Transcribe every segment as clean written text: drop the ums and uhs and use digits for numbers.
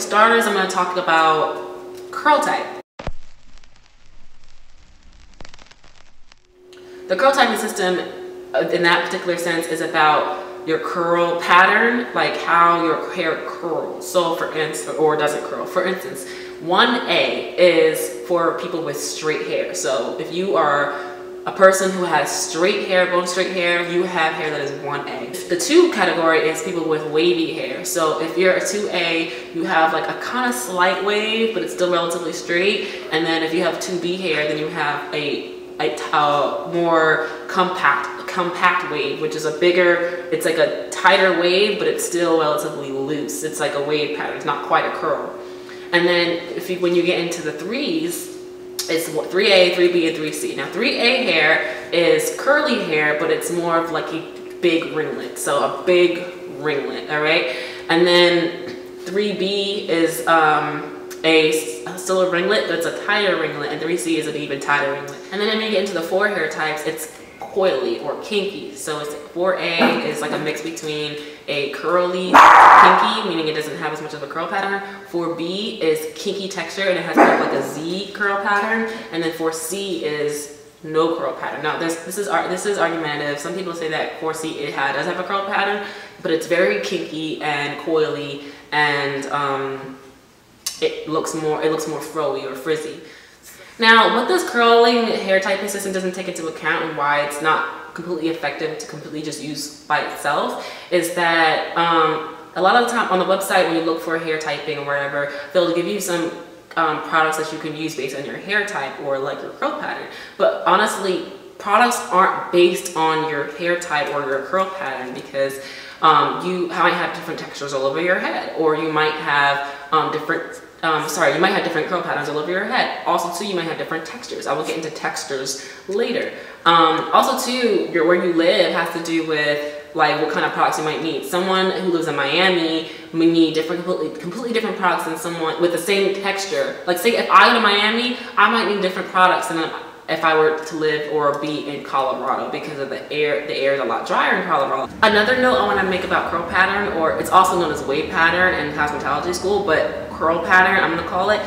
starters, I'm going to talk about curl type. The curl typing system in that particular sense is about your curl pattern, like how your hair curls. So for instance, or doesn't curl. For instance, 1A is for people with straight hair. So if you are a person who has straight hair, bone straight hair, you have hair that is 1A. The 2 category is people with wavy hair. So if you're a 2A, you have like a kind of slight wave, but it's still relatively straight. And then if you have 2B hair, then you have a more compact wave, which is a bigger, it's like a tighter wave, but it's still relatively loose. It's like a wave pattern, it's not quite a curl. And then when you get into the 3s, it's 3A, 3B, and 3C. Now 3A hair is curly hair, but it's more of like a big ringlet. So a big ringlet, all right? And then 3B is still a ringlet, but it's a tighter ringlet, and 3C is an even tighter ringlet. And then when you get into the 4 hair types, it's coily or kinky. So it's 4A is like a mix between a curly kinky, meaning it doesn't have as much of a curl pattern. 4B is kinky texture and it has kind of like a Z curl pattern, and then 4C is no curl pattern. Now this is argumentative. Some people say that 4C does have a curl pattern, but it's very kinky and coily, and it looks more froey or frizzy. Now, what this curling hair typing system doesn't take into account, and why it's not completely effective to completely just use by itself, is that a lot of the time on the website, when you look for hair typing or whatever, they'll give you some products that you can use based on your hair type or like your curl pattern. But honestly, products aren't based on your hair type or your curl pattern, because you might have different textures all over your head, or you might have different curl patterns all over your head. Also too, you might have different textures. I will get into textures later. Also too, where you live has to do with like what kind of products you might need. Someone who lives in Miami may need completely different products than someone with the same texture. Like say if I go to Miami, I might need different products than if I were to live or be in Colorado, because of the air is a lot drier in Colorado. Another note I want to make about curl pattern, or it's also known as wave pattern in cosmetology school, but curl pattern, I'm gonna call it,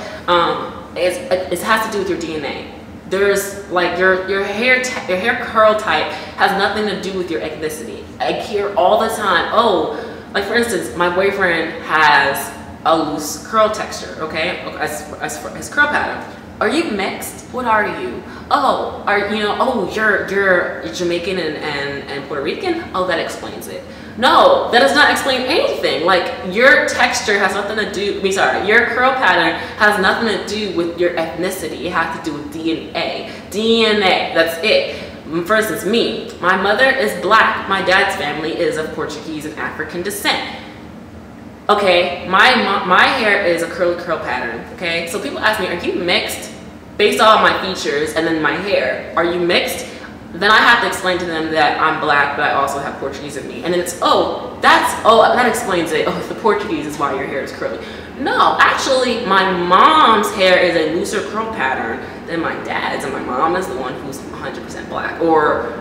it has to do with your DNA. There's like your hair curl type has nothing to do with your ethnicity. I hear all the time, oh, like for instance, my boyfriend has a loose curl texture, okay, as for his curl pattern. Are you mixed? What are you? Oh, you're Jamaican and Puerto Rican? Oh, that explains it. No, that does not explain anything. Like your texture has nothing to do, your curl pattern has nothing to do with your ethnicity. It has to do with DNA. DNA, that's it. For instance, me, my mother is black. My dad's family is of Portuguese and African descent. Okay, my hair is a curly curl pattern, okay? So people ask me, are you mixed? Based on my features and then my hair, are you mixed? Then I have to explain to them that I'm black, but I also have Portuguese in me. And then it's, that explains it. Oh, the Portuguese is why your hair is curly. No, actually, my mom's hair is a looser curl pattern than my dad's, and my mom is the one who's 100% black. Or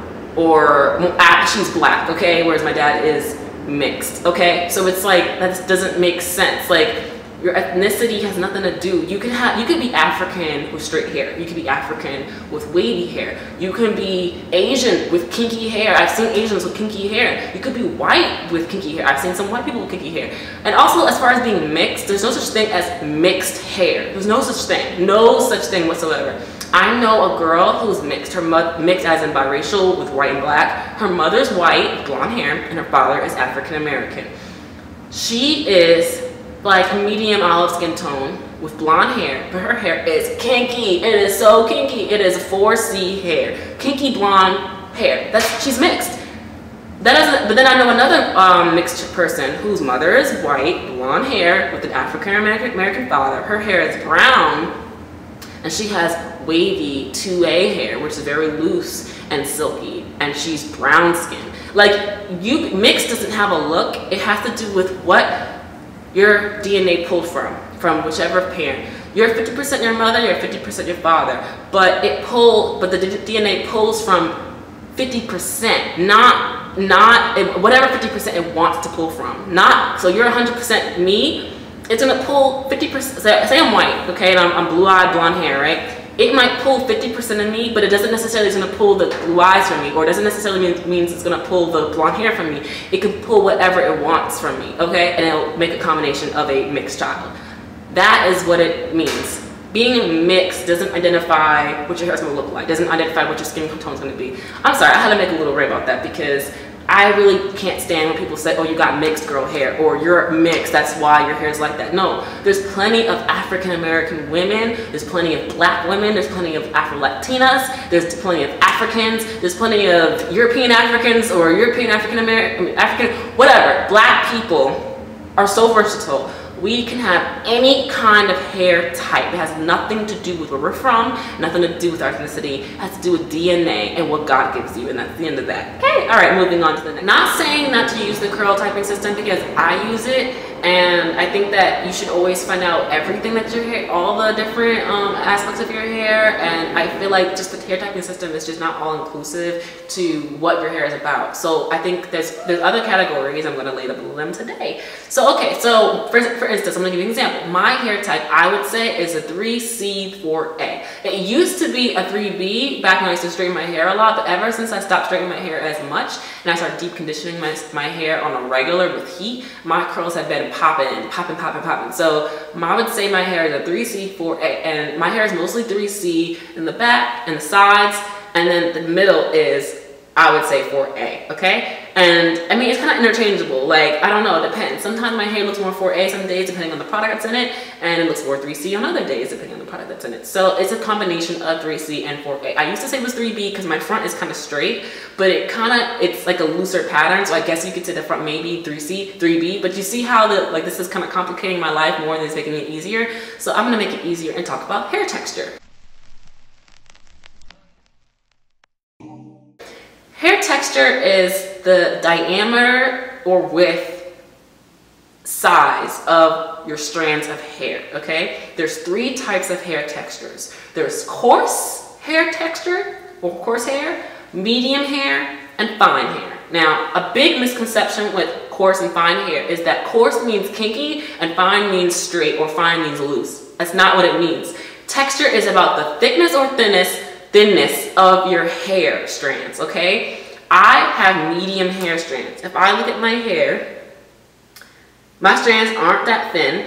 she's black, okay? Whereas my dad is mixed, okay? So it's like, that doesn't make sense. Like, your ethnicity has nothing to do. You could be African with straight hair. You could be African with wavy hair. You can be Asian with kinky hair. I've seen Asians with kinky hair. You could be white with kinky hair. I've seen some white people with kinky hair. And also, as far as being mixed, there's no such thing as mixed hair. There's no such thing whatsoever. I know a girl who's mixed. Mixed as in biracial with white and black. Her mother's white, blonde hair, and her father is African American. She is like a medium olive skin tone with blonde hair, but her hair is kinky. It is so kinky. It is 4C hair, kinky blonde hair. She's mixed. But then I know another mixed person whose mother is white, blonde hair with an African American father. Her hair is brown, and she has wavy 2A hair, which is very loose and silky, and she's brown skin. Like, mixed doesn't have a look. It has to do with what your DNA pulled from whichever parent. You're 50% your mother, you're 50% your father, but the DNA pulls from 50%, not whatever 50% it wants to pull from. So you're 100% me, it's gonna pull 50%, say I'm white, okay, and I'm blue-eyed, blonde hair, right? It might pull 50% of me, but it doesn't necessarily is gonna pull the blue eyes from me, or it doesn't necessarily means it's gonna pull the blonde hair from me. It can pull whatever it wants from me, okay? And it'll make a combination of a mixed child. That is what it means. Being mixed doesn't identify what your hair is gonna look like, doesn't identify what your skin tone is gonna be. I'm sorry, I had to make a little rant about that because I really can't stand when people say, oh, you got mixed girl hair, or you're mixed, that's why your hair is like that. No, there's plenty of African-American women, there's plenty of black women, there's plenty of Afro-Latinas, there's plenty of Africans, there's plenty of European Africans, or European African-American, African, whatever. Black people are so versatile. We can have any kind of hair type. It has nothing to do with where we're from, nothing to do with our ethnicity. It has to do with DNA and what God gives you, and that's the end of that. Okay, all right, moving on to the next. Not saying not to use the curl typing system because I use it, and I think that you should always find out everything that your hair, all the different aspects of your hair, and I feel like just the hair typing system is just not all inclusive to what your hair is about. So I think there's other categories. I'm gonna label them today. So okay, so for instance, I'm gonna give you an example. My hair type, I would say, is a 3C4A. It used to be a 3B back when I used to straighten my hair a lot, but ever since I stopped straightening my hair as much and I started deep conditioning my hair on a regular with heat, my curls have been popping. So I would say my hair is a 3C4A, and my hair is mostly 3C in the back and the sides, and then the middle is, I would say, 4A, okay? And I mean, it's kind of interchangeable. Like, I don't know, it depends. Sometimes my hair looks more 4A some days depending on the product that's in it, and it looks more 3C on other days depending on the product that's in it. So it's a combination of 3C and 4A. I used to say it was 3B because my front is kind of straight, but it's like a looser pattern, so I guess you could say the front maybe 3C, 3B, but you see how this is kind of complicating my life more than it's making it easier. So I'm gonna make it easier and talk about hair texture. Hair texture is the diameter or width size of your strands of hair, okay? There's 3 types of hair textures. There's coarse hair texture, or coarse hair, medium hair, and fine hair. Now, a big misconception with coarse and fine hair is that coarse means kinky and fine means straight, or fine means loose. That's not what it means. Texture is about the thickness or thinness of your hair strands, okay? I have medium hair strands. If I look at my hair, my strands aren't that thin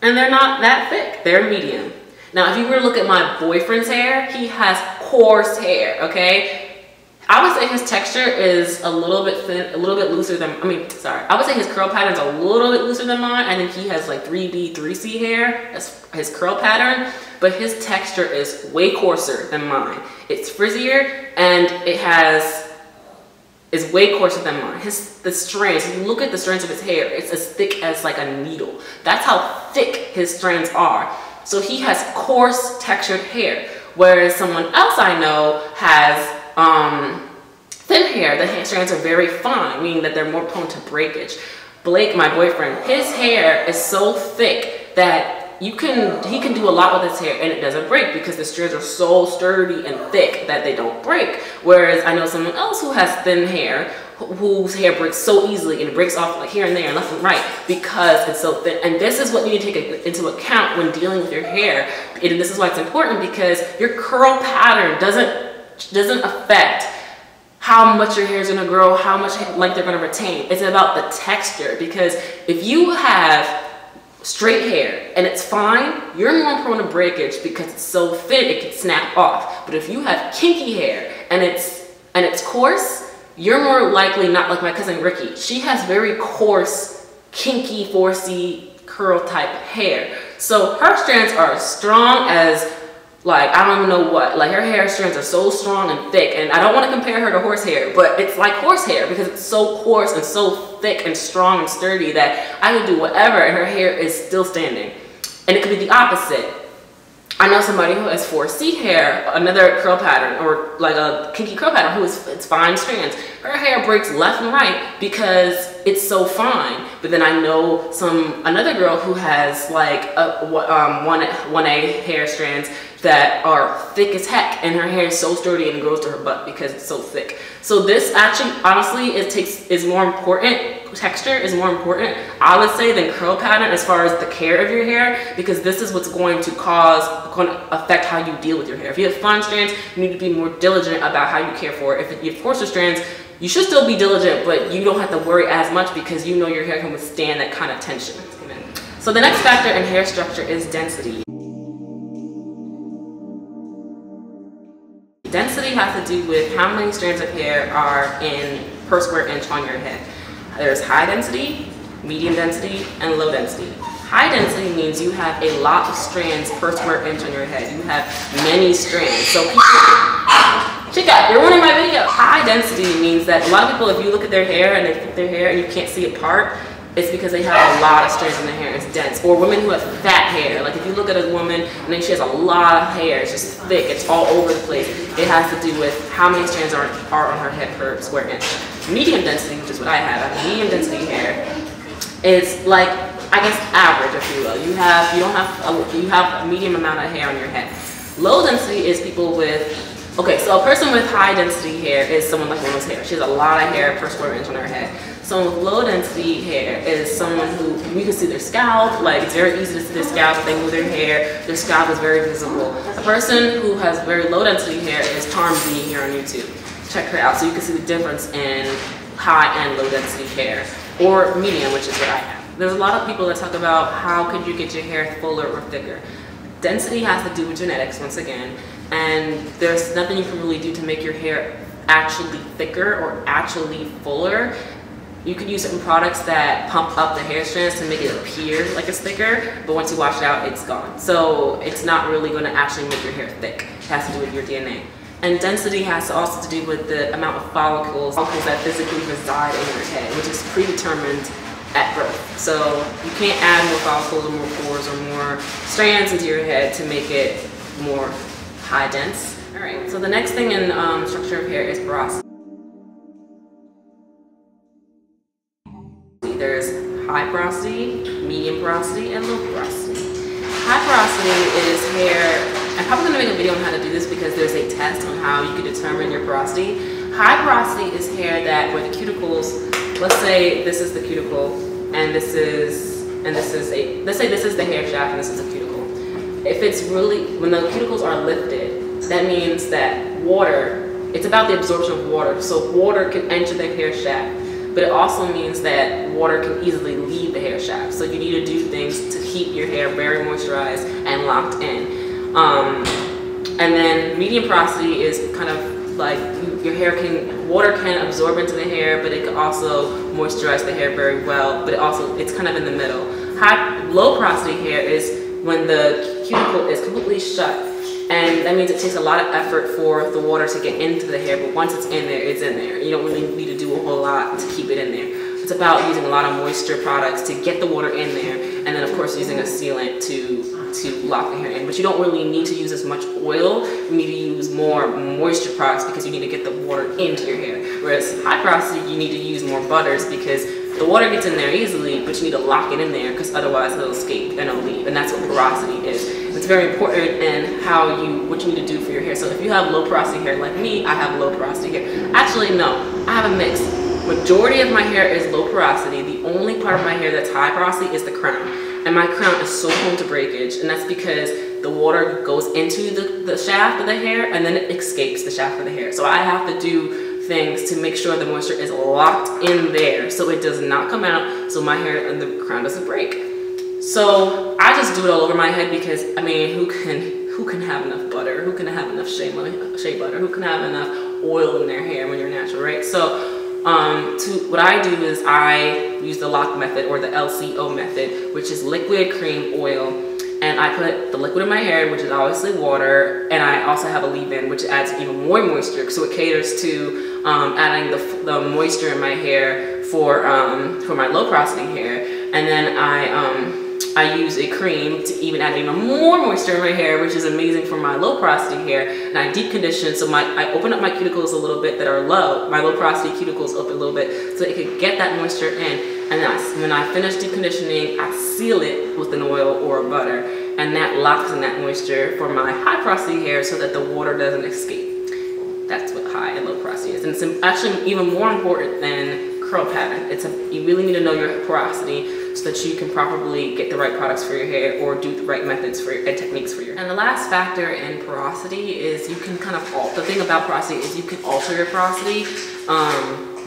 and they're not that thick. They're medium. Now, if you were to look at my boyfriend's hair, he has coarse hair, okay? I would say his texture is a little bit thin, a little bit looser than, I would say his curl pattern's a little bit looser than mine. I think he has like 3B, 3C hair as his curl pattern, but his texture is way coarser than mine. It's frizzier and is way coarser than mine. The strands, if you look at the strands of his hair, it's as thick as like a needle. That's how thick his strands are. So he has coarse textured hair, whereas someone else I know has thin hair. The hair strands are very fine, meaning that they're more prone to breakage. Blake, my boyfriend, his hair is so thick that he can do a lot with his hair and it doesn't break because the strands are so sturdy and thick that they don't break. Whereas I know someone else who has thin hair whose hair breaks so easily and breaks off like here and there and left and right because it's so thin. And this is what you need to take into account when dealing with your hair. And this is why it's important, because your curl pattern doesn't affect how much your hair is going to grow, how much length they're going to retain. It's about the texture, because if you have straight hair and it's fine, you're more prone to breakage because it's so thin it can snap off. But if you have kinky hair and it's coarse, you're more likely, not like my cousin Ricky. She has very coarse, kinky 4C curl type hair. So her strands are as strong as, like, I don't even know what. Like, her hair strands are so strong and thick, and I don't want to compare her to horsehair, but it's like horsehair because it's so coarse and so thick and strong and sturdy that I could do whatever and her hair is still standing. And it could be the opposite. I know somebody who has 4C hair, another curl pattern, or like a kinky curl pattern, it's fine strands. Her hair breaks left and right because it's so fine. But then I know another girl who has like 1A hair strands that are thick as heck, and her hair is so sturdy and grows to her butt because it's so thick. So this actually, honestly, is more important texture is more important, I would say, than curl pattern as far as the care of your hair, because this is what's going to affect how you deal with your hair. If you have fine strands, you need to be more diligent about how you care for it. If you have coarser strands, you should still be diligent, but you don't have to worry as much because you know your hair can withstand that kind of tension. So the next factor in hair structure is density. Density has to do with how many strands of hair are in per square inch on your head. There's high density, medium density, and low density. High density means you have a lot of strands per square inch on your head. You have many strands. So people, Chica, you're ruining my video. High density means that a lot of people, if you look at their hair and they flip their hair and you can't see it part, it's because they have a lot of strands in their hair. It's dense. Or women who have fat hair. Like if you look at a woman and then she has a lot of hair, it's just thick, it's all over the place. It has to do with how many strands are on her head per square inch. Medium density, which is what I have, medium density hair is like, I guess, average, if you will. You have a medium amount of hair on your head. Low density is people with, okay, so a person with high density hair is someone like Mona's hair. She has a lot of hair per square inch on her head. Someone with low density hair is someone who, you can see their scalp, like it's very easy to see their scalp, if they move their hair, their scalp is very visible. A person who has very low density hair is Parmsy here on YouTube. Check her out so you can see the difference in high and low density hair, or medium, which is what I have. There's a lot of people that talk about how could you get your hair fuller or thicker. Density has to do with genetics once again, and there's nothing you can really do to make your hair actually thicker or actually fuller. You could use certain products that pump up the hair strands to make it appear like it's thicker, but once you wash it out, it's gone. So it's not really going to actually make your hair thick. It has to do with your DNA. And density has also to do with the amount of follicles that physically reside in your head, which is predetermined at birth. So you can't add more follicles or more pores or more strands into your head to make it more high dense. All right, so the next thing in structure of hair is porosity. There's high porosity, medium porosity, and low porosity. High porosity is hair, I'm probably going to make a video on how to do this because there's a test on how you can determine your porosity. High porosity is hair that where the cuticles, let's say this is the cuticle, and let's say this is the hair shaft and this is a cuticle. If it's really, when the cuticles are lifted, that means that water, it's about the absorption of water. So water can enter the hair shaft. But it also means that water can easily leave the hair shaft. So you need to do things to keep your hair very moisturized and locked in. And then medium porosity is kind of like your hair water can absorb into the hair, but it can also moisturize the hair very well, but it's kind of in the middle. Low porosity hair is when the cuticle is completely shut. And that means it takes a lot of effort for the water to get into the hair, but once it's in there, it's in there. You don't really need to do a whole lot to keep it in there. It's about using a lot of moisture products to get the water in there, and then of course using a sealant to lock the hair in. But you don't really need to use as much oil. You need to use more moisture products because you need to get the water into your hair. Whereas high porosity, you need to use more butters because the water gets in there easily, but you need to lock it in there because otherwise it'll escape and it'll leave. And that's what porosity is. It's very important in what you need to do for your hair. So if you have low porosity hair like me, I have low porosity hair. Actually, no, I have a mix. Majority of my hair is low porosity. The only part of my hair that's high porosity is the crown. And my crown is so prone to breakage, and that's because the water goes into the shaft of the hair and then it escapes the shaft of the hair. So I have to do things to make sure the moisture is locked in there so it does not come out, so my hair and the crown doesn't break. So I just do it all over my head because, I mean, who can have enough butter? Who can have enough shea butter? Who can have enough oil in their hair when you're natural, right? So what I do is I use the lock method, or the LCO method, which is liquid, cream, oil. And I put the liquid in my hair, which is obviously water, and I also have a leave-in, which adds even more moisture, so it caters to adding the moisture in my hair for my low porosity hair. And then I use a cream to even add even more moisture in my hair, which is amazing for my low porosity hair. And I deep condition, so I open up my cuticles a little bit that are low. My low porosity cuticles open a little bit so it could get that moisture in. And then when I finish deep conditioning, I seal it with an oil or a butter, and that locks in that moisture for my high porosity hair so that the water doesn't escape. That's what high and low porosity is. And it's actually even more important than curl pattern. You really need to know your porosity so that you can properly get the right products for your hair or do the right methods for and techniques for your hair. And the last factor in porosity is you can kind of alter. The thing about porosity is you can alter your porosity.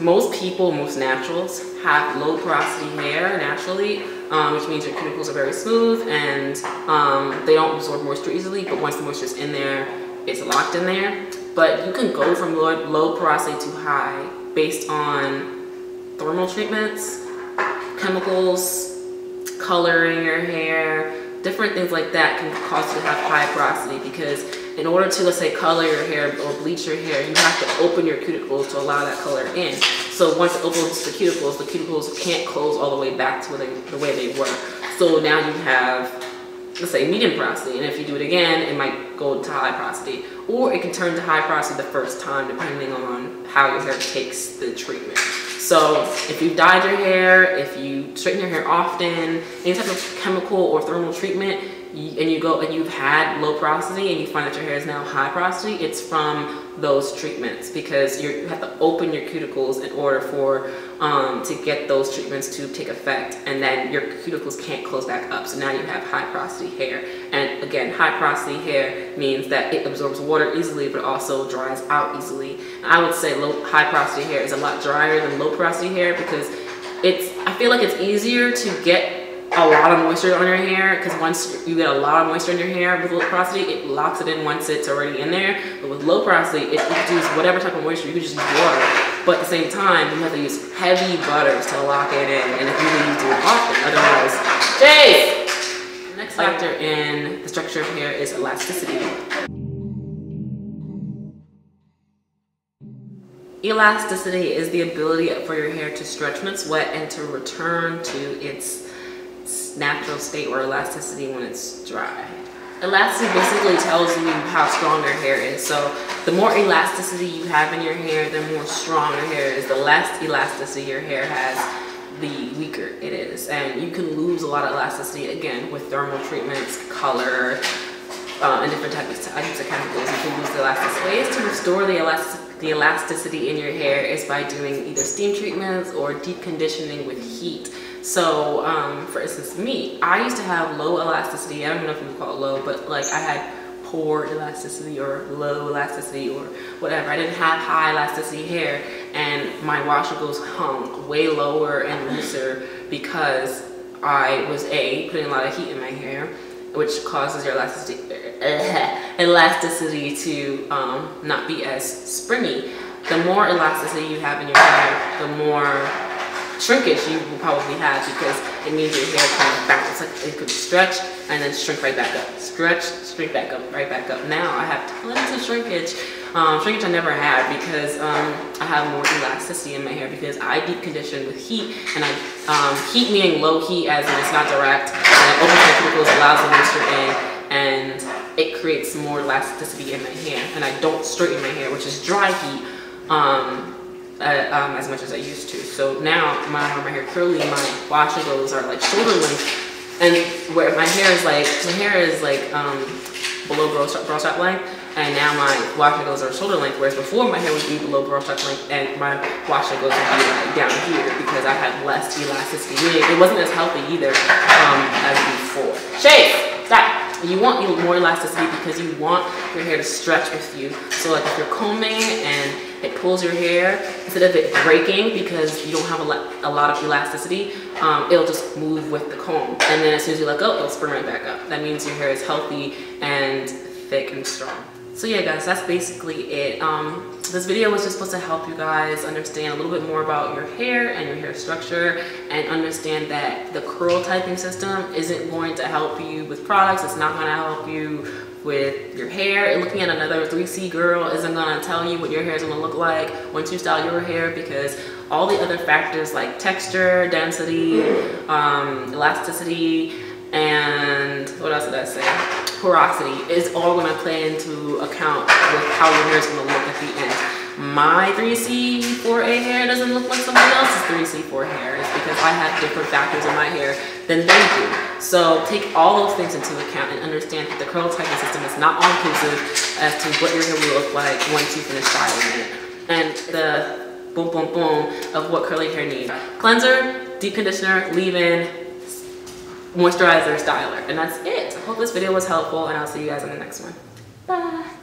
Most people, most naturals, have low porosity hair naturally, which means your cuticles are very smooth and they don't absorb moisture easily, but once the moisture is in there, it's locked in there. But you can go from low porosity to high based on thermal treatments, chemicals, coloring your hair, different things like that can cause you to have high porosity, because in order to, let's say, color your hair or bleach your hair, you have to open your cuticles to allow that color in. So once it opens the cuticles can't close all the way back to the way they were. So now you have, let's say, medium porosity, and if you do it again, it might go to high porosity, or it can turn to high porosity the first time depending on how your hair takes the treatment. So if you've dyed your hair, if you straighten your hair often, any type of chemical or thermal treatment, and you've had low porosity and you find that your hair is now high porosity, it's from those treatments, because you have to open your cuticles in order for to get those treatments to take effect, and then your cuticles can't close back up. So now you have high porosity hair. And again, high porosity hair means that it absorbs water easily but also dries out easily. I would say high porosity hair is a lot drier than low porosity hair, because I feel like it's easier to get a lot of moisture on your hair, because once you get a lot of moisture in your hair with low porosity, it locks it in once it's already in there. But with low porosity, you can use whatever type of moisture. You can just use water, but at the same time, you have to use heavy butters to lock it in, and if you really do it often, otherwise, Chase! The next factor in the structure of hair is elasticity. Elasticity is the ability for your hair to stretch when it's wet and to return to its natural state or elasticity when it's dry. Elasticity basically tells you how strong your hair is. So the more elasticity you have in your hair, the more strong your hair is. The less elasticity your hair has, the weaker it is. And you can lose a lot of elasticity, again, with thermal treatments, color, and different types of chemicals. You can lose the elasticity. Ways to restore the elasticity in your hair is by doing either steam treatments or deep conditioning with heat. So, for instance, me, I used to have low elasticity. I don't know if you would call it low, but like I had poor elasticity or low elasticity or whatever. I didn't have high elasticity hair, and my washicles hung way lower and looser because I was putting a lot of heat in my hair, which causes your elasticity to not be as springy. The more elasticity you have in your hair, the more shrinkage you will probably have, because it means your hair comes back. It's like it could stretch and then shrink right back up. Stretch, shrink back up, right back up. Now I have tons of shrinkage. Shrinkage I never had because I have more elasticity in my hair, because I deep condition with heat, and heat meaning low heat as in it's not direct, and it opens my cuticles, allows the moisture in, and it creates more elasticity in my hair. And I don't straighten my hair, which is dry heat, as much as I used to. So now my hair curly, my washicles are like shoulder length, and where my hair is like below bro strap length, and now my washicles are shoulder length, whereas before my hair would be below bro strap length and my washicles would be like down here, because I had less elasticity. It wasn't as healthy either as before. Chase, stop. You want more elasticity because you want your hair to stretch with you. So like if you're combing and it pulls your hair, instead of it breaking because you don't have a lot of elasticity, it'll just move with the comb. And then as soon as you let go, it'll spring right back up. That means your hair is healthy and thick and strong. So yeah guys, that's basically it. This video was just supposed to help you guys understand a little bit more about your hair and your hair structure, and understand that the curl typing system isn't going to help you with products. It's not going to help you with your hair. And looking at another 3C girl isn't going to tell you what your hair is going to look like once you style your hair, because all the other factors like texture, density, elasticity, and what else did I say? Porosity is all going to play into account with how your hair is going to look at the end. My 3C4A hair doesn't look like someone else's 3C4 hair. It's because I have different factors in my hair than they do. So take all those things into account and understand that the curl typing system is not all-inclusive as to what your hair will look like once you finish styling it. And the boom, boom, boom of what curly hair needs. Cleanser, deep conditioner, leave-in, moisturizer, styler, and that's it. I hope this video was helpful, and I'll see you guys in the next one. Bye.